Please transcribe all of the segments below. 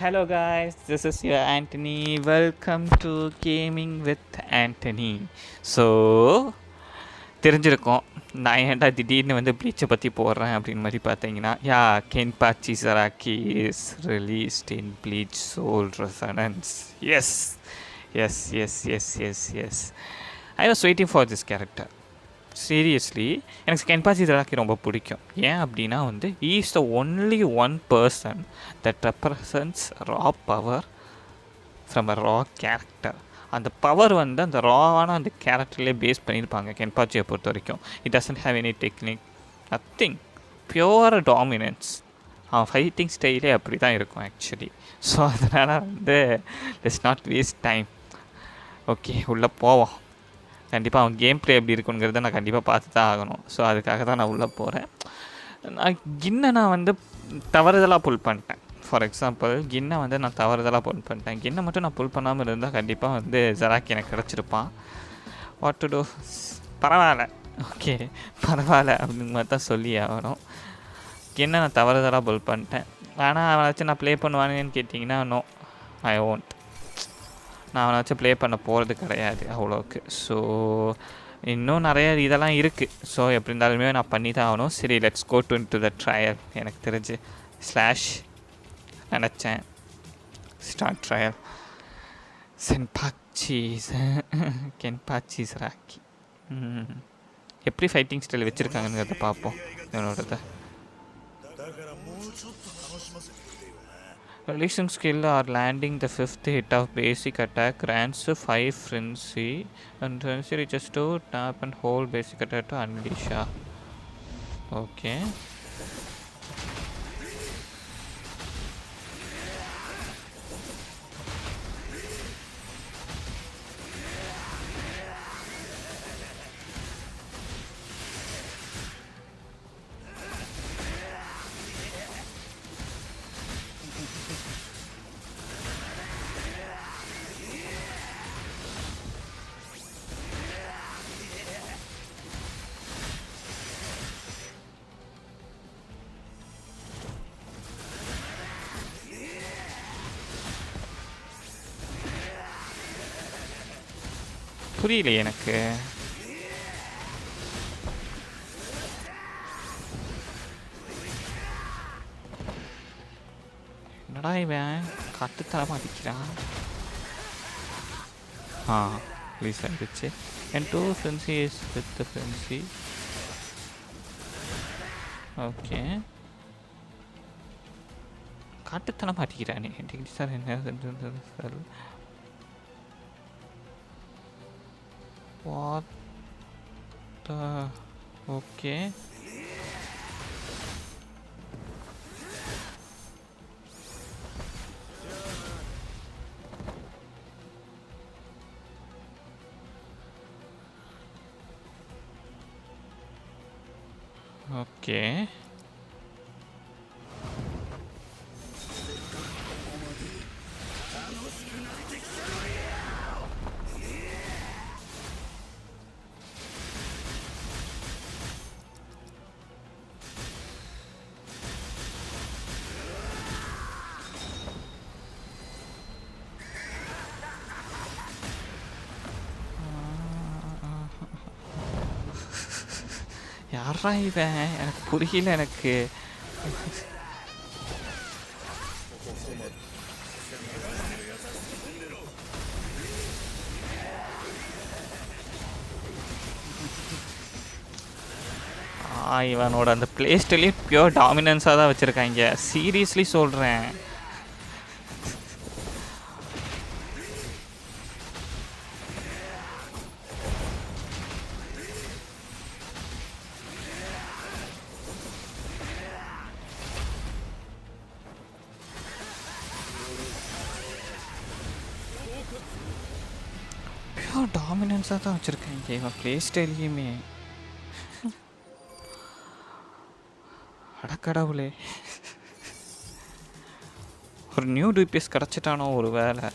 Hello guys, this is your Anthony. Welcome to Gaming with Anthony. So தெரிஞ்சிருக்கோம் நான் ஏன்டா திடீர்னு வந்து ப்ளீச்சை பற்றி போடுறேன் அப்படின்னு மாதிரி பார்த்தீங்கன்னா Kenpachi Zaraki is released in Bleach Soul Resonance. Yes yes yes yes yes yes I was waiting for this character. Seriously எனக்கு கென்பாச்சி சராக்கி ரொம்ப பிடிக்கும். ஏன் அப்படின்னா வந்து is the only one person that represents raw power from a raw character. அந்த power வந்து அந்த ராவான அந்த கேரக்டர்லேயே பேஸ் பண்ணியிருப்பாங்க கென்பாச்சியை பொறுத்த வரைக்கும். It doesn't have any technique, nothing, pure dominance. அவன் ஃபைட்டிங் ஸ்டைலே அப்படி தான் இருக்கும் ஆக்சுவலி. ஸோ அதனால் வந்து let's not waste time. Okay, உள்ளே போவோம். கண்டிப்பாக அவன் கேம் ப்ளே எப்படி இருக்குங்கிறத நான் கண்டிப்பாக பார்த்து தான் ஆகணும். ஸோ அதுக்காக தான் நான் உள்ளே போகிறேன். நான் வந்து தவறுதலாக புல் பண்ணிட்டேன். ஃபார் எக்ஸாம்பிள் கின்னை வந்து நான் தவறுதலாக புல் பண்ணிட்டேன். கின்னை மட்டும் நான் புல் பண்ணாமல் இருந்தால் கண்டிப்பாக வந்து ஜராக்கி எனக்கு கிடச்சிருப்பான். What to do? பரவாயில்ல, ஓகே பரவாயில்ல அப்படிங்கிற மாதிரி தான் சொல்லி ஆகணும். கின்னை நான் தவறுதலாக புல் பண்ணிட்டேன். ஆனால் அவனை வச்சு நான் ப்ளே பண்ணுவானேன்னு கேட்டிங்கன்னா நோ, ஐ ஓன்ட். நான் அவனை வச்சு ப்ளே பண்ண போகிறது கிடையாது அவ்வளோக்கு. ஸோ இன்னும் நிறைய இதெல்லாம் இருக்குது. ஸோ எப்படி இருந்தாலுமே நான் பண்ணி தான் ஆகணும். சரி, let's go to the trial. எனக்கு தெரிஞ்சு ஸ்லாஷ் நினச்சேன், ஸ்டார்ட் ட்ரையல். கென்பாச்சி சராக்கி எப்படி ஃபைட்டிங் ஸ்டைல் வச்சுருக்காங்கங்கிறத பார்ப்போம். என்னோடத releasing skill or landing the 5th hit of basic attack grants 5 frenzy, and frenzy reaches to tap and hold basic attack to unleash. Okay, புரியல எனக்கு. என்னடா இவன் கட்டுத்தரமாக அடிக்கிறான். ப்ளீஸ் ஆகிடுச்சு. And 2 frenzy is with the frenzy. Okay, காட்டுத்தனமாக அடிக்கிறானே sir. என்ன sir? What the? Okay. Okay. யாரா இவன்? எனக்கு புரியல. எனக்கு இவனோட அந்த பிளே ஸ்டைலே பியோர் டாமினன்ஸாக தான் வச்சுருக்காங்க. சீரியஸ்லி சொல்கிறேன். பியோர் டாமினன்ஸாக தான் வச்சுருக்காங்க இவன் பிளே ஸ்டைல்லையுமே. அடக்கடவுளே, ஒரு நியூ டிபிஎஸ் கிடச்சிட்டானோ ஒரு வேலை.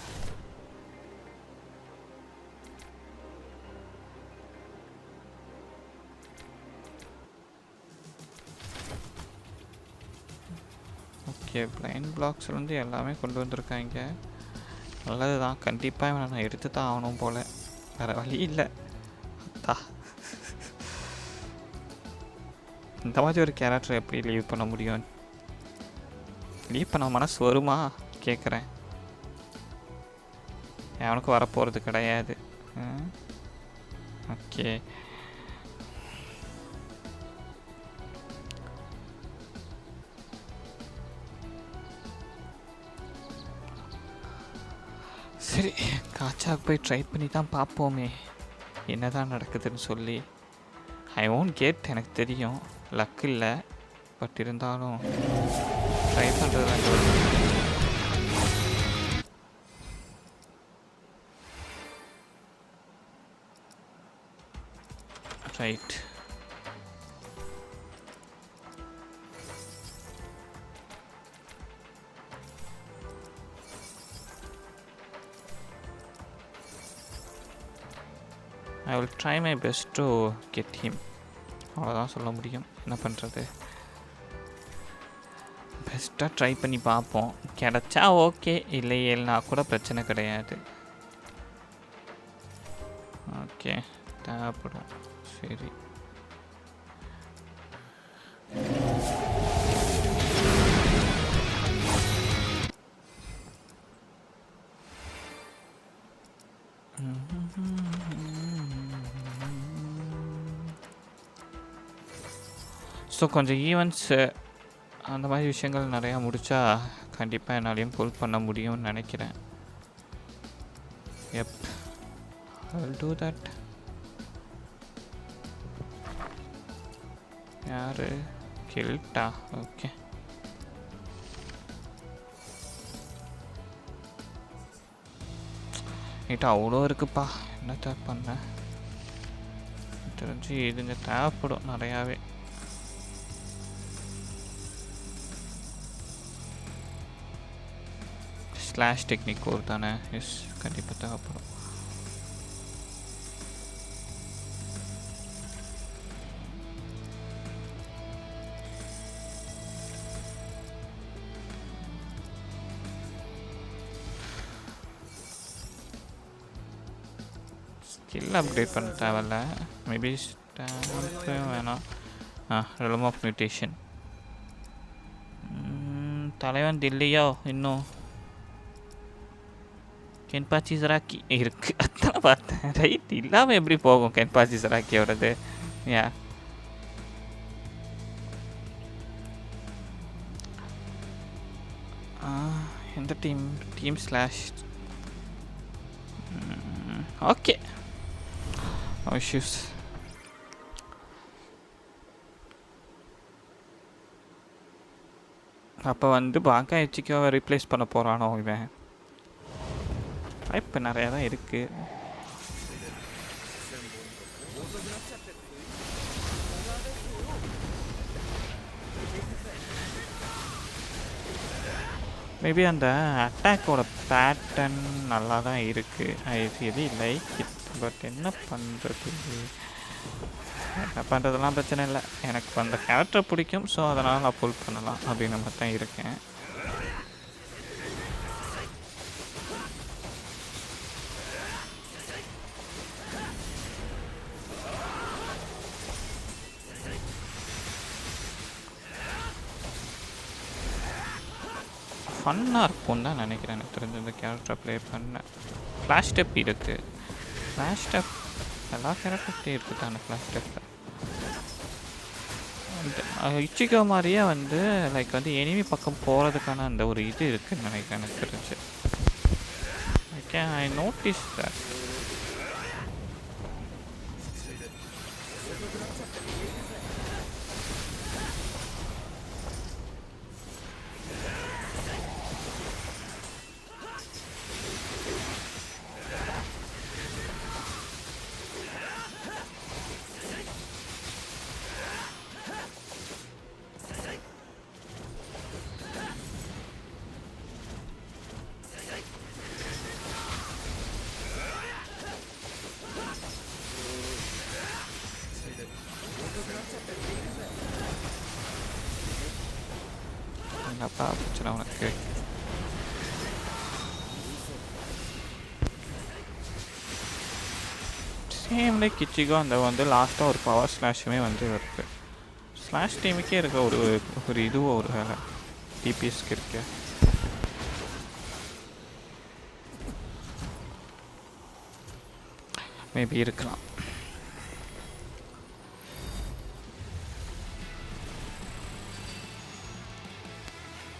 ஓகே, பிளைன் பிளாக்ஸ்லேருந்து எல்லாமே கொண்டு வந்திருக்காங்க. நல்லது தான். கண்டிப்பாக இவனை நான் எடுத்து தான் ஆகணும் போல், வேறு வழி இல்லை. இந்த மாதிரி ஒரு கேரக்டரை எப்படி லீவ் பண்ண முடியும்? லீவ் பண்ண மனசு வருமா கேட்குறேன். அவனுக்கு வரப்போகிறது கிடையாது. ஓகே, சரி, காச்சாக்கு போய் ட்ரை பண்ணி தான் பார்ப்போமே என்ன தான் நடக்குதுன்னு சொல்லி. ஐ ஓன்ட் கெட், எனக்கு தெரியும், லக் இல்லை. பட் இருந்தாலும் ட்ரை பண்ணுறது right. I will try my best to get him. அவ்வளோதான் சொல்ல முடியும். என்ன பண்ணுறது, பெஸ்ட்டாக ட்ரை பண்ணி பார்ப்போம். கிடச்சா ஓகே, இல்லையேல்னா கூட பிரச்சனை கிடையாது. ஓகே, தேவைப்படும். சரி, ஸோ கொஞ்சம் ஈவெண்ட்ஸு அந்த மாதிரி விஷயங்கள் நிறையா முடித்தா கண்டிப்பாக என்னாலையும் புல் பண்ண முடியும்னு நினைக்கிறேன். எப், I'll do that. யார் கில்ட்டா? ஓகே, என்கிட்ட அவ்வளோ இருக்குப்பா. என்ன பண்ண தெரிஞ்சு இதுங்க தேவைப்படும் நிறையாவே. ஸ்லாஷ் டெக்னிக் ஒரு தானே? எஸ், கண்டிப்பாக தேவைப்படும். ஸ்கில் அப்கிரேட் பண்ண தேவையில்ல, மேபி ஸ்டாம்ப்பு வேணாம். Realm of mutation. தலைவன் தில்லியோ இன்னும் கென்பாச்சி சராக்கி இருக்குது, அதான் பார்த்தேன். ரைட், இல்லாமல் எப்படி போகும் கென்பாச்சி சராக்கியோடது? யா, எந்த டீம் ஸ்லாஷ். Okay, issues. அப்போ வந்து பாக்கா எச்சிக்காவை ரீப்ளேஸ் பண்ண போகிறானோ இவன்? இப்போ நிறையா தான் இருக்குது. மேபி அந்த அட்டாக்கோட பேட்டர்ன் நல்லா தான் இருக்குது. I really like it. But என்ன பண்ணுறது, என்ன பண்ணுறதுலாம் பிரச்சனை இல்லை. எனக்கு அந்த கேரக்டர் பிடிக்கும், ஸோ அதனால் நான் புல் பண்ணலாம் அப்படின்னு மாதிரி தான் இருக்கேன். ஃபன்னாக இருக்கும்னு தான் நினைக்கிறேன். எனக்கு தெரிஞ்ச இந்த கேரக்டரை ப்ளே பண்ண. ஃப்ளாஷ் ஸ்டெப் இருக்குது. ஃப்ளாஷ் ஸ்டெப் எல்லா கேரக்டர்கிட்டையும் இருக்குது தானே ஃப்ளாஷ் ஸ்டெப்பில். இச்சிகோ மாதிரியே வந்து லைக் வந்து எனிமி பக்கம் போகிறதுக்கான அந்த ஒரு இது இருக்குதுன்னு நினைக்கிறேன் எனக்கு தெரிஞ்சு. Okay, I notice that. என்னப்பா பிரச்சனை உனக்கு? சேம்லே கிச்சிக்கோ அந்த வந்து லாஸ்ட்டாக ஒரு பவர் ஸ்லாஷுமே வந்து இருக்குது. ஸ்லாஷ் டீமுக்கே இருக்க ஒரு இதுவோ ஒரு டிபிஎஸ்க்கு இருக்கு. மேபி இருக்கலாம்.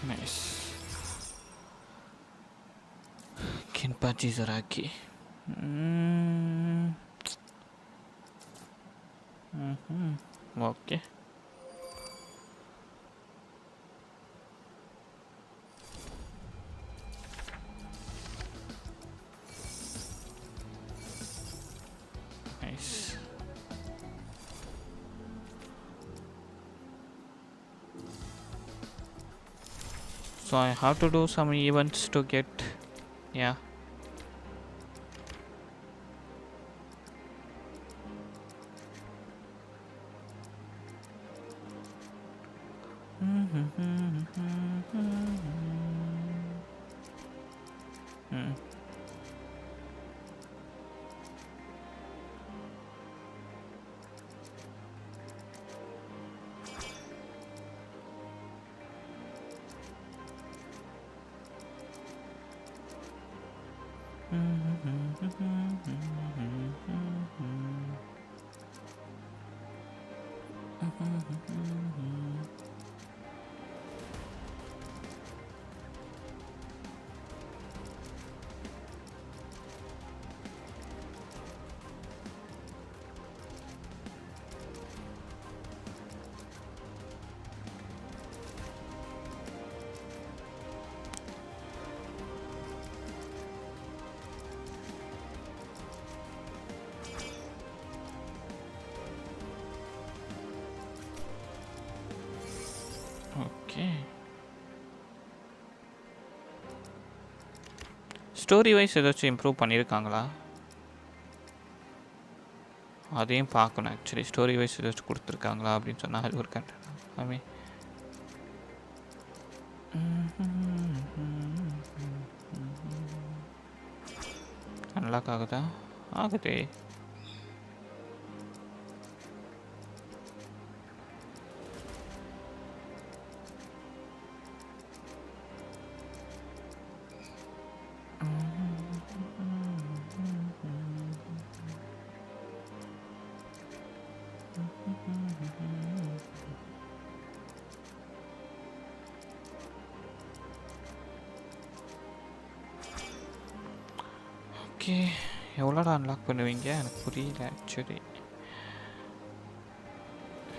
Nice. Kenpachi Zaraki. Okay. Nice. So I have to do some events to get, yeah. Okay. Story wise ஏதாச்சும் இம்ப்ரூவ் பண்ணியிருக்காங்களா? அதையும் பார்க்கணும். ஆக்சுவலி ஸ்டோரி வைஸ் ஏதாச்சும் கொடுத்துருக்காங்களா அப்படின்னு சொன்னால் அது ஒரு கண்டென்ட். ஐ மீன் அன்லாக் ஆகுதா? ஆகுதே. ஓகே. எவ்வளோடா அன்லாக் பண்ணுவீங்க? எனக்கு புரியல ஆக்சுவலி.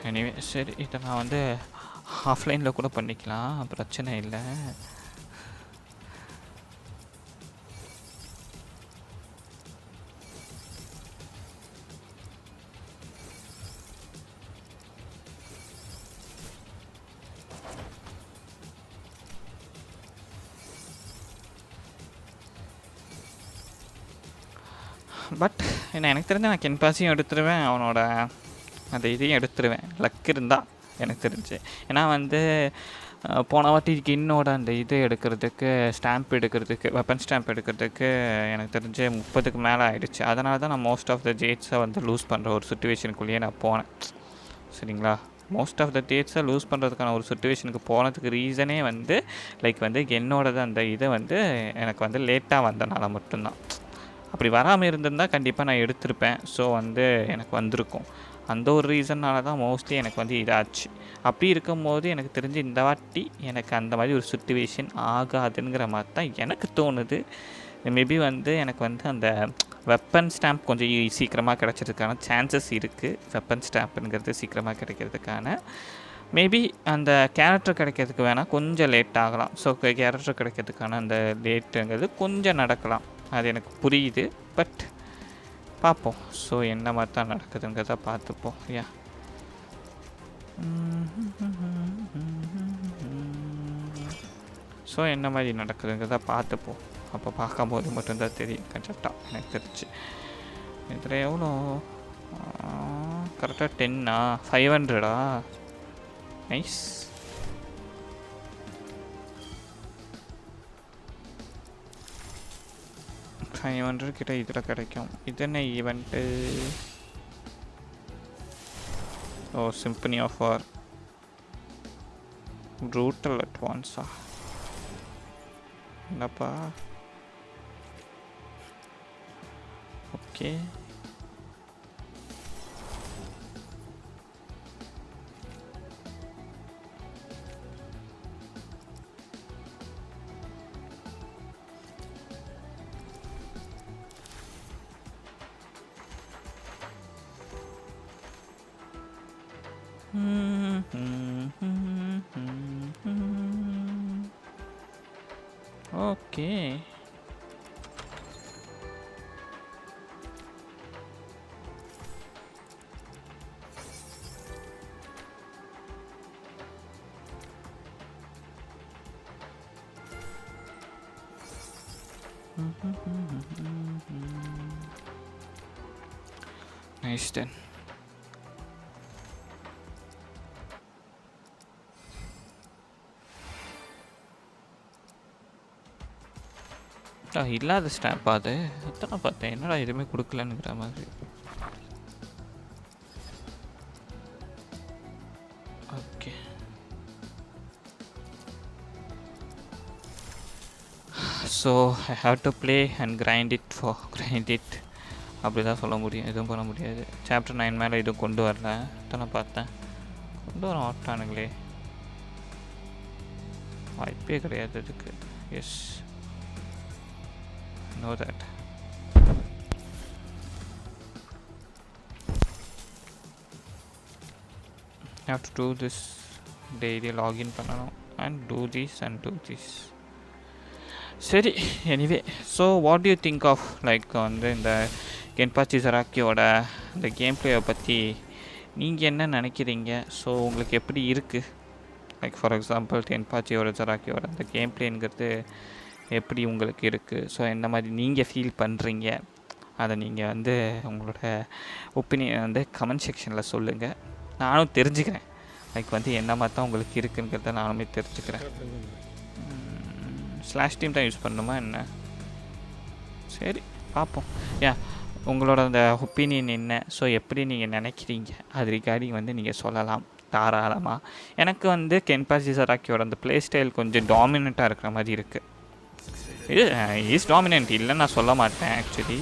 எனிவே சரி, இதை நான் வந்து ஆஃப்லைனில் கூட பண்ணிக்கலாம், பிரச்சனை இல்லை. பட் எனக்கு தெரிஞ்ச நான் கென்பாஸையும் எடுத்துருவேன், அவனோட அந்த இதையும் எடுத்துருவேன், லக் இருந்தால் எனக்கு தெரிஞ்சு. ஏன்னா வந்து போன வாட்டி கின்னோட அந்த இது எடுக்கிறதுக்கு, ஸ்டாம்ப் எடுக்கிறதுக்கு, வெப்பன் ஸ்டாம்ப் எடுக்கிறதுக்கு எனக்கு தெரிஞ்சு 30க்கு மேலே ஆகிடுச்சு. அதனால தான் நான் மோஸ்ட் ஆஃப் த டேட்ஸை வந்து லூஸ் பண்ணுற ஒரு சுச்சுவேஷனுக்குள்ளேயே நான் போனேன். சரிங்களா? மோஸ்ட் ஆஃப் த டேட்ஸை லூஸ் பண்ணுறதுக்கான ஒரு சுச்சுவேஷனுக்கு போனதுக்கு ரீசனே வந்து லைக் வந்து என்னோடது அந்த இதை வந்து எனக்கு வந்து லேட்டாக வந்தனால மட்டும்தான். அப்படி வராமல் இருந்திருந்தால் கண்டிப்பாக நான் எடுத்திருப்பேன். ஸோ வந்து எனக்கு வந்திருக்கும். அந்த ஒரு ரீசன்னால தான் மோஸ்ட்லி எனக்கு வந்து இதாச்சு. அப்படி இருக்கும்போது எனக்கு தெரிஞ்சு இந்த வாட்டி எனக்கு அந்த மாதிரி ஒரு சுச்சுவேஷன் ஆகாதுங்கிற மாதிரி தான் எனக்கு தோணுது. மேபி வந்து எனக்கு வந்து அந்த வெப்பன் ஸ்டாம்ப் கொஞ்சம் சீக்கிரமாக கிடச்சதுக்கான சான்சஸ் இருக்குது. வெப்பன் ஸ்டாம்ப்புங்கிறது சீக்கிரமாக கிடைக்கிறதுக்கான மேபி அந்த கேரக்டர் கிடைக்கிறதுக்கு வேணால் கொஞ்சம் லேட் ஆகலாம். ஸோ கேரக்டர் கிடைக்கிறதுக்கான அந்த லேட்டுங்கிறது கொஞ்சம் நடக்கலாம். அது எனக்கு புரியுது. பட் பார்ப்போம். ஸோ என்ன மாதிரி தான் நடக்குதுங்கிறத பார்த்துப்போம். யா ஸோ என்ன மாதிரி நடக்குதுங்கிறத பார்த்துப்போம். அப்போ பார்க்கும்போது மட்டும்தான் தெரியும் கரெக்டாக எனக்கு தெரிஞ்சு. இதில் எவ்வளோ கரெக்டாக 10ஆ 500ஆ? நைஸ். 500 கிட்ட இதில் கிடைக்கும். இது என்ன event? Oh, symphony of war brutal அட்வான்ஸா? என்னப்பா? ஓகே. ஓகே. Nice then. இல்லாத ஸ்டாம்ப் அது அதான் பார்த்தேன். என்னடா எதுவுமே கொடுக்கலன்னுங்கிற மாதிரி. Okay. So I have to play and grind it அப்படி தான் சொல்ல முடியும். எதுவும் பண்ண முடியாது. சாப்டர் 9 மேலே எதுவும் கொண்டு வரல. அதான் பார்த்தேன். கொண்டு வர மாட்டானுங்களே. வாய்ப்பே கிடையாது அதுக்கு. Yes, know that. I have to do this daily login பண்ணணும் and do this and do this. சரி, anyway so what do you think of like வந்து இந்த கென்பாச்சி சராக்கியோட இந்த கேம் பிளேயை பற்றி நீங்கள் என்ன நினைக்கிறீங்க? ஸோ உங்களுக்கு எப்படி இருக்குது? லைக் ஃபார் எக்ஸாம்பிள் கென்பாச்சியோட சராக்கியோட இந்த கேம் பிளேங்கிறது எப்படி உங்களுக்கு இருக்குது? ஸோ என்ன மாதிரி நீங்கள் ஃபீல் பண்ணுறீங்க? அதை நீங்கள் வந்து உங்களோட ஒப்பீனியன் வந்து கமெண்ட் செக்ஷனில் சொல்லுங்கள். நானும் தெரிஞ்சுக்கிறேன் லைக் வந்து என்ன மாதிரி தான் உங்களுக்கு இருக்குங்கிறத நானுமே தெரிஞ்சுக்கிறேன். ஸ்லாஷ் டீம் தான் யூஸ் பண்ணணுமா என்ன? சரி, பார்ப்போம். ஏன் உங்களோட அந்த ஒப்பீனியன் என்ன? ஸோ எப்படி நீங்கள் நினைக்கிறீங்க அது ரிகார்டிங் வந்து நீங்கள் சொல்லலாம் தாராளமாக. எனக்கு வந்து கென்பாச்சி சராக்கியோட அந்த ப்ளே ஸ்டைல் கொஞ்சம் டாமினண்ட்டாக இருக்கிற மாதிரி இருக்குது. இது இஸ் டாமினன்ட் இல்லைன்னு நான் சொல்ல மாட்டேன். ஆக்சுவலி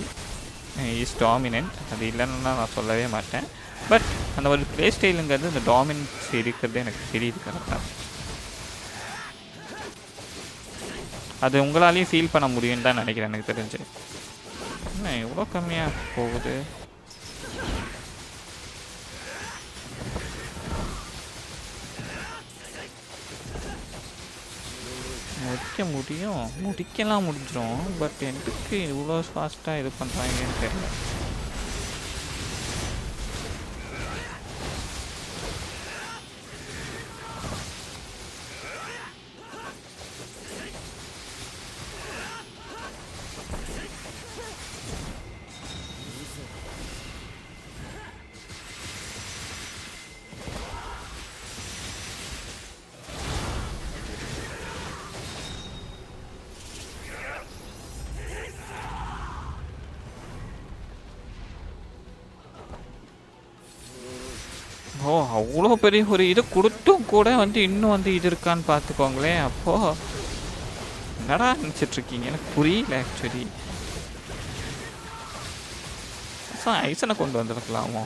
இஸ் டாமினன்ட், அது இல்லைன்னு நான் சொல்லவே மாட்டேன். பட் அந்த ஒரு ப்ளே ஸ்டைலுங்கிறது அந்த டாமினன்ஸ் இருக்கிறது எனக்கு தெரியுது கரெக்டாக. அது உங்களாலேயும் ஃபீல் பண்ண முடியும்னு தான் நினைக்கிறேன் எனக்கு தெரிஞ்சு. என்ன எவ்வளோ கம்மியாக போகுது? முடிக்கலாம் முடிஞ்சிடும். பட் எதுக்கு இவ்வளோ ஃபாஸ்ட்டாக இது பண்ணுறாங்கன்னு தெரியல. ஓ, அவ்வளோ பெரிய ஒரு இது கொடுத்தும் கூட வந்து இன்னும் வந்து இது இருக்கான்னு பார்த்துக்கோங்களேன். அப்போது என்னடா நினச்சிட்ருக்கீங்க? எனக்கு புரியல ஆக்சுவலி. ஐசனை கொண்டு வந்துருக்கலாமோ?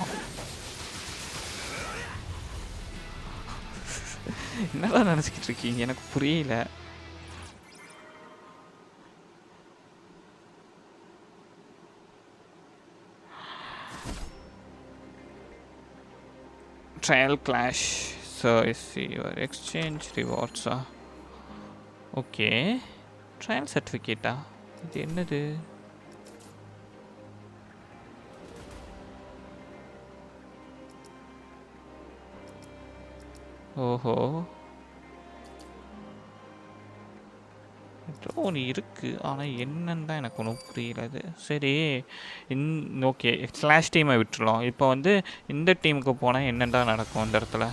என்னடா நினச்சிக்கிட்டு இருக்கீங்க? எனக்கு புரியல. Trial clash. So I see your exchange rewards. Okay. Trial certificate. இது என்னது? ஓஹோ, ஏதோ ஒன்று இருக்குது. ஆனால் என்னன்னு தான் எனக்கு ஒன்றும் புரியல. அது சரி, ஓகே ஸ்லாஷ் டீமை விட்டுருலாம். இப்போ வந்து இந்த டீமுக்கு போனால் என்னென்னா நடக்கும் இந்த இடத்துல?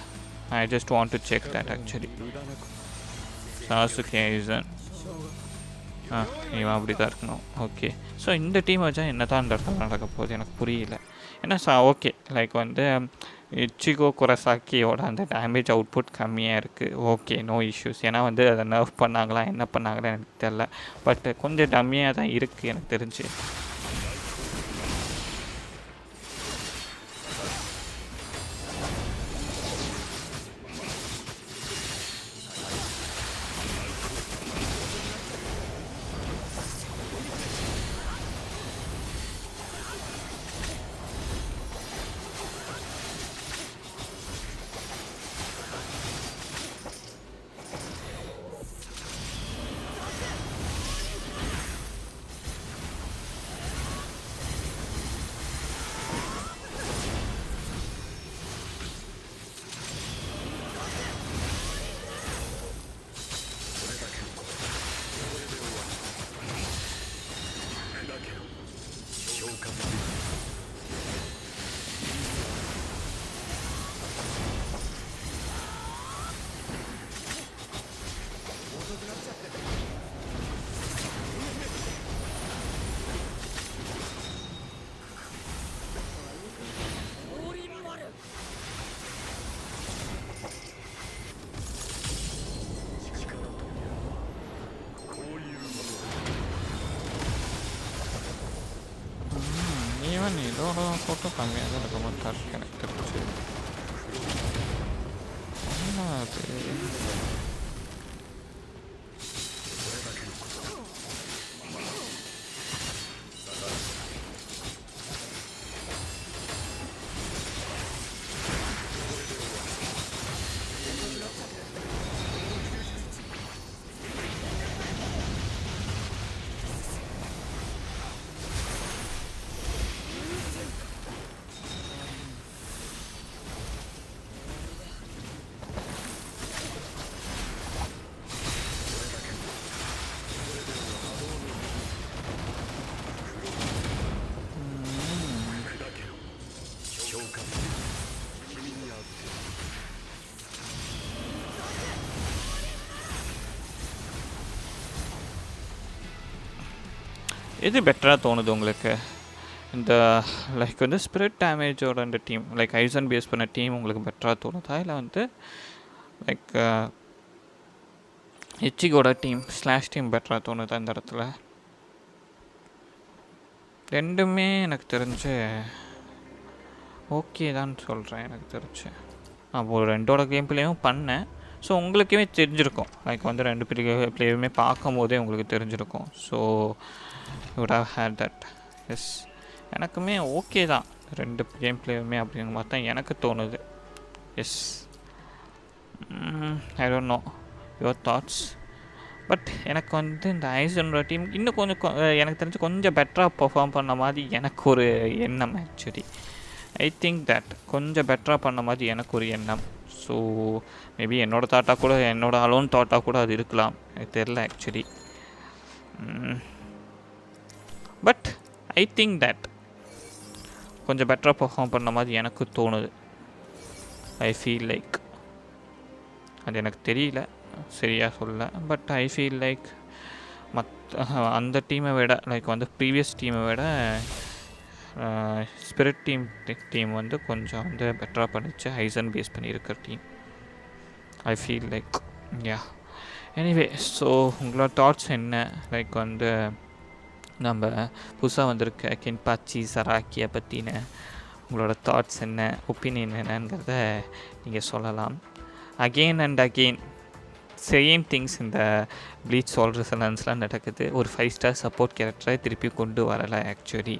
I just want to check that actually. Sasuke Aizen இவன் அப்படி தான் இருக்கணும். ஓகே. ஸோ இந்த டீம் வச்சா என்ன தான் இந்த இடத்துல நடக்க போகுது எனக்கு புரியல. ஏன்னா ஓகே லைக் வந்து இச்சிகோ குரசாக்கியோட அந்த டேமேஜ் அவுட்புட் கம்மியாக இருக்குது. Okay, no issues. ஏன்னா வந்து அதை நர்வ் பண்ணாங்களா என்ன பண்ணாங்களா எனக்கு தெரில. பட் கொஞ்சம் டம்மியாக தான் இருக்குது எனக்கு தெரிஞ்சு. ஈவன் இதோட ஃபோட்டோ கம்மியாக தான் இருக்க மாதிரி இருக்கு எனக்கு தெரிஞ்சு. என்ன அது? எது பெட்டராக தோணுது உங்களுக்கு? இந்த லைக் வந்து ஸ்பிரிட் டேமேஜோட அந்த டீம் லைக் ஐசன் பேஸ் பண்ண டீம் உங்களுக்கு பெட்டராக தோணுதா, இல்லை வந்து லைக் இச்சிகோட டீம் ஸ்லாஷ் டீம் பெட்டராக தோணுதா இந்த இடத்துல? ரெண்டுமே எனக்கு தெரிஞ்சு ஓகே தான் சொல்கிறேன். எனக்கு தெரிஞ்சு நான் ஒரு ரெண்டோட கேம் பிளேயும் பண்ணேன். ஸோ உங்களுக்குமே தெரிஞ்சிருக்கும் லைக் வந்து ரெண்டு பிளேயுமே பார்க்கும் போதே உங்களுக்கு தெரிஞ்சிருக்கும். So would have hate that. Yes, எனக்குமே ஓகே தான் ரெண்டு கேம் பிளேயுமே அப்படிங்கிற மாதிரி தான் எனக்கு தோணுது. Yes, I don't know your thoughts. But எனக்கு வந்து இந்த ஐசனோட டீம் இன்னும் கொஞ்சம் எனக்கு தெரிஞ்சு கொஞ்சம் பெட்டராக பெர்ஃபார்ம் பண்ண மாதிரி எனக்கு ஒரு எண்ணம். ஆக்சுவலி ஐ திங்க் தட் கொஞ்சம் பெட்டராக பண்ண மாதிரி எனக்கு ஒரு எண்ணம். ஸோ மேபி என்னோடய தாட்டாக கூட, என்னோடய அலோன் தாட்டாக கூட அது இருக்கலாம், எனக்கு தெரில actually. But I think that கொஞ்சம் பெட்டராக பெர்ஃபார்ம் பண்ண மாதிரி எனக்கு தோணுது. ஐ ஃபீல் லைக், அது எனக்கு தெரியல சரியாக சொல்ல, பட் ஐ ஃபீல் லைக் அந்த டீமை விட லைக் வந்து ப்ரீவியஸ் டீமை விட ஸ்பிரிட் டீம் வந்து கொஞ்சம் வந்து பெட்டராக பண்ணிச்சு ஐசன் பேஸ் பண்ணியிருக்கிற team. I feel like yeah. Anyway, so உங்களோட தாட்ஸ் என்ன? லைக் வந்து நம்ம புதுசாக வந்திருக்க கென்பாச்சி சராக்கியை பற்றின உங்களோட தாட்ஸ் என்ன, ஒப்பீனியன் என்னங்கிறத நீங்கள் சொல்லலாம். Again and again same things இந்த ப்ளீச் சோல் ரெசனன்ஸ்லாம் நடக்குது. ஒரு 5 ஸ்டார் சப்போர்ட் கேரக்டரை திருப்பி கொண்டு வரலை. Actually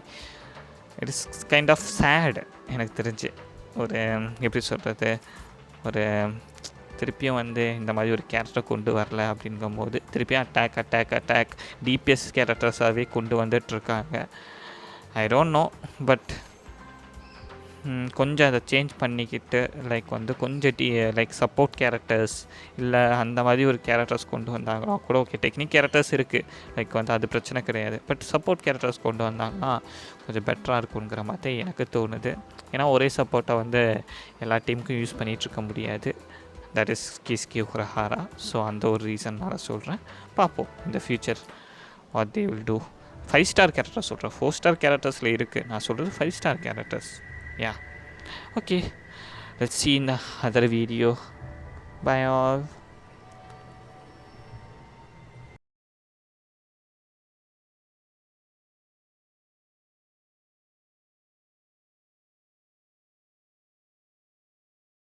it is kind of sad எனக்கு தெரிஞ்சு. ஒரு எப்படி சொல்கிறது, ஒரு திருப்பியும் வந்து இந்த மாதிரி ஒரு கேரக்டரை கொண்டு வரல அப்படிங்கும்போது திருப்பியும் அட்டாக் டிபிஎஸ் கேரக்டர்ஸாகவே கொண்டு வந்துட்டுருக்காங்க. ஐ டோன்ட் நோ, பட் கொஞ்சம் அதை சேஞ்ச் பண்ணிக்கிட்டு லைக் வந்து கொஞ்சம் லைக் சப்போர்ட் கேரக்டர்ஸ் இல்லை அந்த மாதிரி ஒரு கேரக்டர்ஸ் கொண்டு வந்தாங்கன்னா கூட ஓகே. டெக்னிக் கேரக்டர்ஸ் இருக்குது லைக் வந்து அது பிரச்சனை கிடையாது. பட் சப்போர்ட் கேரக்டர்ஸ் கொண்டு வந்தாங்கன்னா கொஞ்சம் பெட்டராக இருக்குங்கிற மாதிரி எனக்கு தோணுது. ஏன்னா ஒரே சப்போர்ட்டை வந்து எல்லா டீமுக்கும் யூஸ் பண்ணிகிட்ருக்க முடியாது. That is Kisuke Urahara. So அந்த ஒரு ரீசன்னால் சொல்கிறேன். பார்ப்போம் இந்த future what they will do. 5 star characters சொல்கிறேன், 4 ஸ்டார் கேரக்டர்ஸில் இருக்குது, நான் சொல்கிறது 5 star characters. Yeah okay, let's see in the other video. Bye all.